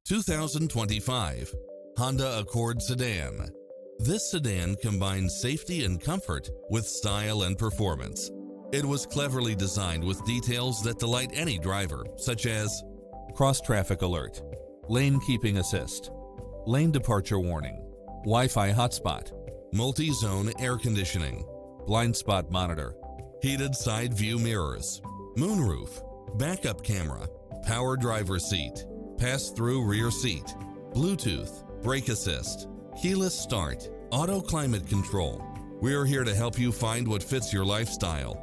2025 Honda Accord Sedan. This sedan combines safety and comfort with style and performance. It was cleverly designed with details that delight any driver, such as cross-traffic alert, lane keeping assist, lane departure warning, Wi-Fi hotspot, multi-zone air conditioning, blind spot monitor, heated side view mirrors, moonroof, backup camera, power driver seat, pass-through rear seat, Bluetooth, brake assist, keyless start, auto climate control. We're here to help you find what fits your lifestyle.